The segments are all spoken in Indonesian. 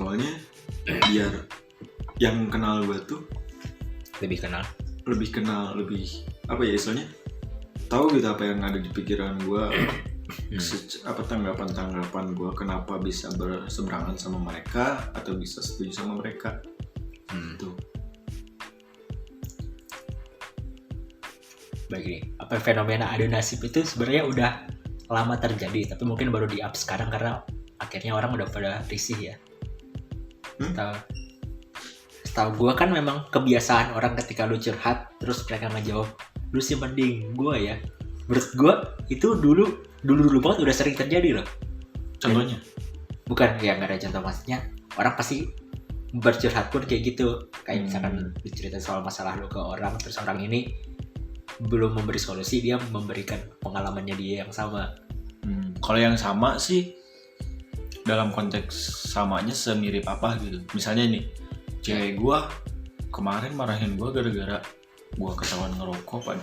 Soalnya biar yang kenal gue tuh lebih apa ya istilahnya, tahu gitu apa yang ada di pikiran gue, apa tanggapan gue kenapa bisa berseberangan sama mereka atau bisa setuju sama mereka. Tuh. Baik nih, apa fenomena adu nasib itu sebenarnya udah lama terjadi, tapi mungkin baru di up sekarang karena akhirnya orang udah pada risih ya. Setahu gue kan memang kebiasaan orang ketika lu curhat terus mereka ngejawab lu sih mending gue ya. Menurut gue itu dulu banget udah sering terjadi loh. Contohnya? Bukan ya, nggak ada contoh, maksudnya orang pasti bercurhat pun kayak gitu. Kayak misalkan cerita soal masalah lu ke orang, terus orang ini belum memberi solusi, dia memberikan pengalamannya dia yang sama. Kalau yang sama sih dalam konteks samanya semirip apa gitu. Misalnya nih, cewek gue kemarin marahin gue gara-gara gue ketahuan ngerokok Pak.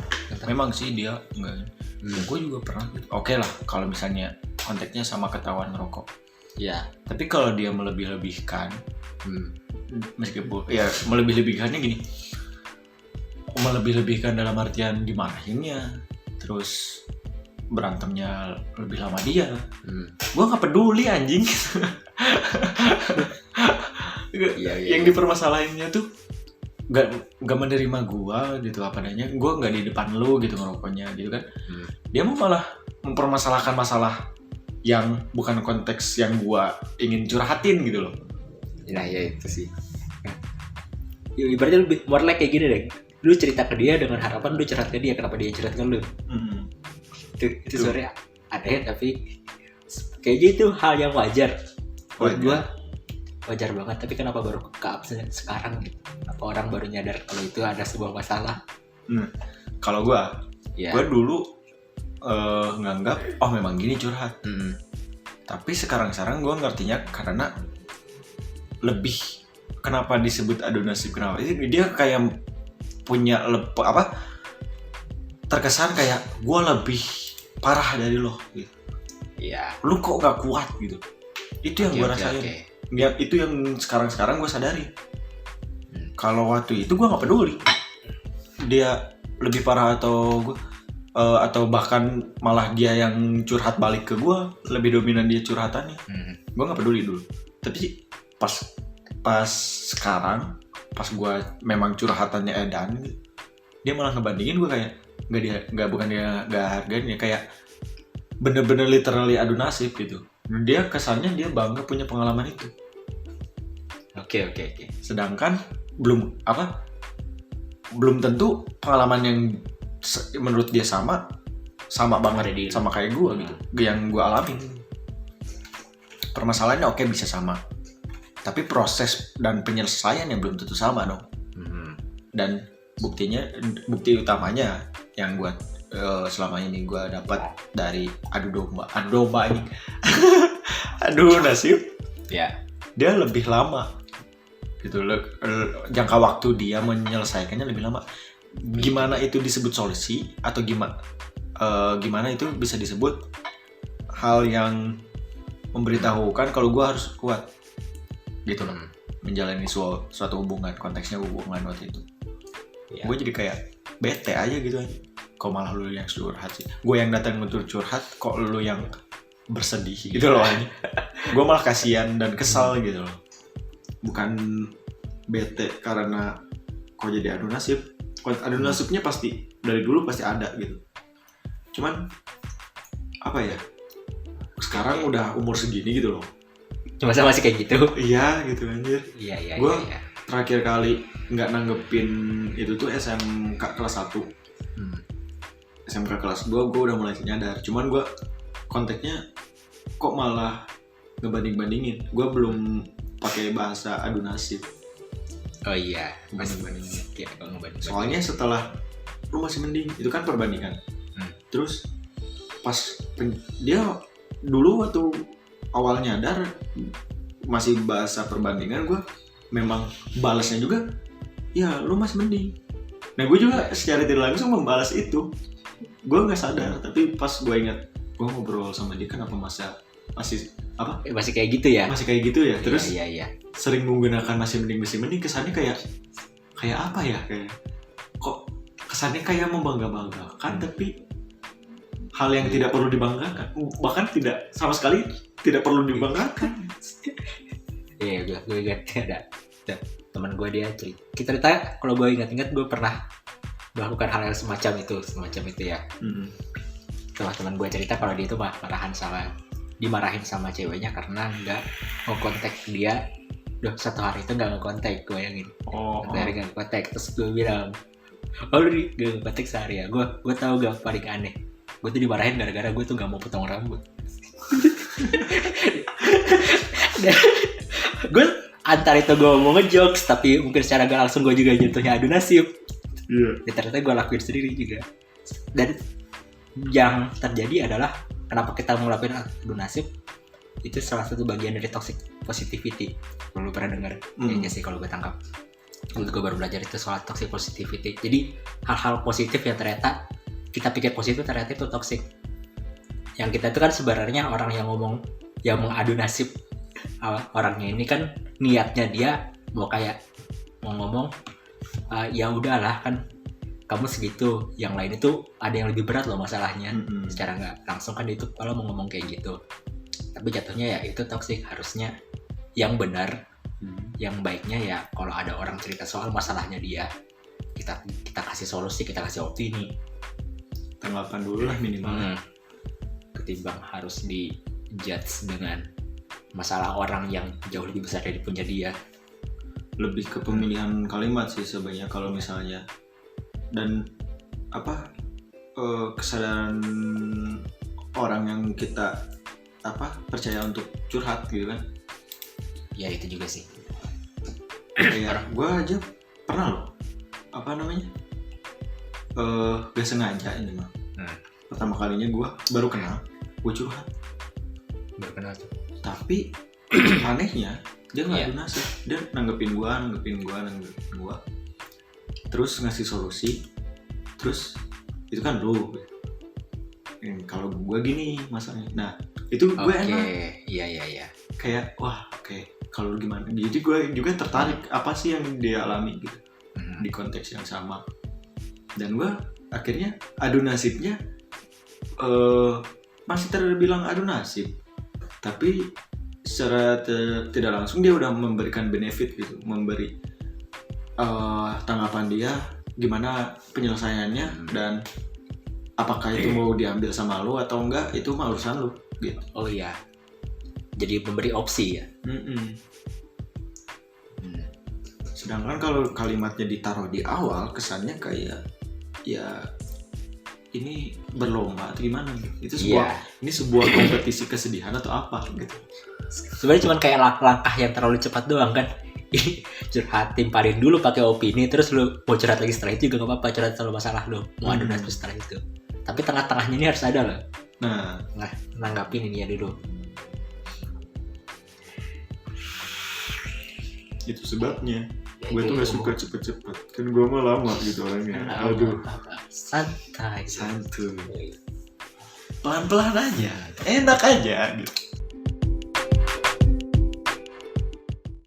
Memang sih dia enggak. Ya gue juga pernah gitu. Oke lah kalau misalnya konteksnya sama ketahuan ngerokok. Ya. Tapi kalau dia melebih-lebihkan, meskipun ya melebih-lebihkannya gini. Melebih-lebihkan dalam artian dimarahinnya, terus berantemnya lebih lama dia. Gue nggak peduli anjing. Yang dipermasalahinnya tuh nggak menerima gue gitu apa adanya. Gue nggak di depan lu gitu ngerokoknya gitu kan. Dia mau malah mempermasalahkan masalah yang bukan konteks yang gue ingin curhatin gitu loh. Nah ya itu sih. Ibaratnya lebih more like kayak gini deh. Lu cerita ke dia dengan harapan lu curhat ke dia, kenapa dia curhat ke lu? Itu sebenarnya aneh, tapi kayaknya itu hal yang wajar. Buat gue wajar banget, tapi kenapa baru ke sekarang gitu? Kenapa orang baru nyadar kalau itu ada sebuah masalah? Kalau gue dulu nganggap memang gini curhat. Tapi sekarang gue ngertinya karena lebih kenapa disebut adu nasib, kenapa dia kayak punya terkesan kayak gue lebih parah dari lo gitu. Iya. Lu kok gak kuat gitu. Itu yang gue rasain. Ya, itu yang sekarang gue sadari. Kalau waktu itu gue gak peduli dia lebih parah atau bahkan malah dia yang curhat balik ke gue, lebih dominan dia curhatannya. Gue gak peduli dulu. Tapi pas sekarang, pas gue memang curhatannya edan gitu, dia malah ngebandingin gue kayak bukan dia nggak hargain ya, kayak bener-bener literally adu nasib gitu. Dia kesannya dia bangga punya pengalaman itu. Oke. Sedangkan belum tentu pengalaman yang menurut dia sama banget sama kayak gue gitu, yang gue alamin. Permasalahannya bisa sama, tapi proses dan penyelesaian yang belum tentu sama dong. Dan bukti utamanya yang gue selama ini gue dapat dari adu domba ini adu nasib ya, dia lebih lama gitu loh, jangka waktu dia menyelesaikannya lebih lama. Gimana itu disebut solusi atau gimana itu bisa disebut hal yang memberitahukan kalau gue harus kuat gitu loh, menjalani suatu hubungan, konteksnya hubungan waktu itu. Gue jadi kayak bete aja gitu aja. Kok malah lu yang curhat sih? Gue yang datang untuk curhat, kok lu yang bersedih gitu loh. Gue malah kasihan dan kesal gitu loh. Bukan bete karena kok jadi adu nasib. Adu nasibnya pasti dari dulu pasti ada gitu. Cuman apa ya? Sekarang udah umur segini gitu loh. Cuma masih kayak gitu. Iya gitu anjir. Iya. Gue terakhir kali nggak nanggepin itu tuh SMK kelas 1. SMK kelas 2 gue udah mulai nyadar. Cuman gue konteksnya kok malah ngebanding-bandingin. Gue belum pakai bahasa adu nasib. Oh iya, banding-bandingin. Soalnya setelah lu masih mending, itu kan perbandingan. Terus pas dia dulu waktu awal nyadar masih bahasa perbandingan, gue memang balasnya juga ya lu masih mending. Nah gue juga secara tidak langsung membalas itu. Gue nggak sadar, tapi pas gue ingat gue ngobrol sama dia kenapa masih Apa? Masih kayak gitu ya. Masih kayak gitu ya. Terus Iya. sering menggunakan masih mending kesannya kayak apa ya, kayak kok kesannya kayak membangga-banggakan tapi hal yang tidak perlu dibanggakan, bahkan tidak sama sekali tidak perlu dibanggakan. Iya, gue ingat ada teman gue dia cerita kalau gue ingat gue pernah melakukan hal yang semacam itu ya. Sama teman gue cerita kalau dia itu dimarahin sama ceweknya karena nggak mau kontak dia. Satu hari itu nggak ngekontak, gue bayangin. Satu hari nggak ngekontak, terus gue bilang, lu nggak ngekontak sehari ya? Gue tahu gak paling aneh, gue tuh dimarahin gara-gara gue tuh nggak mau potong rambut. Gue antar itu gue mau ngejokes, tapi mungkin secara gak langsung gue juga jatuhnya adu nasib. Ya, ternyata gue lakuin sendiri juga. Dan yang terjadi adalah kenapa kita ngelakuin adu nasib, itu salah satu bagian dari toxic positivity. Lu pernah dengar? Kayaknya sih kalau gue tangkap. Gue baru belajar itu soal toxic positivity. Jadi hal-hal positif yang ternyata kita pikir positif ternyata itu toxic. Yang kita itu kan sebenarnya orang yang mengadu nasib. Orangnya ini kan niatnya dia mau ngomong ya udahlah kan kamu segitu, yang lain itu ada yang lebih berat loh masalahnya. Secara nggak langsung kan itu kalau mau ngomong kayak gitu, tapi jatuhnya ya itu toksik. Harusnya yang benar, yang baiknya ya kalau ada orang cerita soal masalahnya dia, kita kasih solusi, kita kasih opini, tanggapan dulu lah minimal. Ketimbang harus di-judge dengan masalah orang yang jauh lebih besar dari punya dia. Lebih ke pemilihan kalimat sih sebenarnya kalau misalnya, dan kesadaran orang yang kita percaya untuk curhat gitu kan. Ya itu juga sih. Kayak gue aja pernah loh gak sengaja ini mah. Pertama kalinya gue baru kenal, gue curhat. Baru kenal tuh. Tapi anehnya dia nggak adu nasib, dia nanggepin gua, terus ngasih solusi, terus itu kan lu, kalau gua gini masalahnya, nah itu gue enak. Iya. Kayak wah oke. Kalau gimana? Jadi gue juga tertarik apa sih yang dia alami gitu di konteks yang sama, dan gue akhirnya adu nasibnya masih terbilang adu nasib, tapi secara tidak langsung dia udah memberikan benefit gitu, memberi tanggapan dia gimana penyelesaiannya, dan apakah itu mau diambil sama lu atau enggak, itu mah urusan lu gitu. Oh iya, jadi memberi opsi ya. Sedangkan kalau kalimatnya ditaruh di awal, kesannya kayak ya ini berlomba atau gimana gitu. Ini sebuah kompetisi kesedihan atau apa gitu. Sebenarnya cuma kayak langkah yang terlalu cepat doang kan. Curhat, timparin dulu pakai opini, terus lu mau curhat lagi setelah itu juga nggak apa-apa, curhat soal masalah lu, mau adu nasib setelah itu. Tapi tengah-tengahnya ini harus ada loh. Nah, nanggapin ini ya dulu. Itu sebabnya gue tuh gak suka cepet-cepet, kan gue mah lama gitu orangnya. Aduh, santai, pelan-pelan aja, enak aja gitu.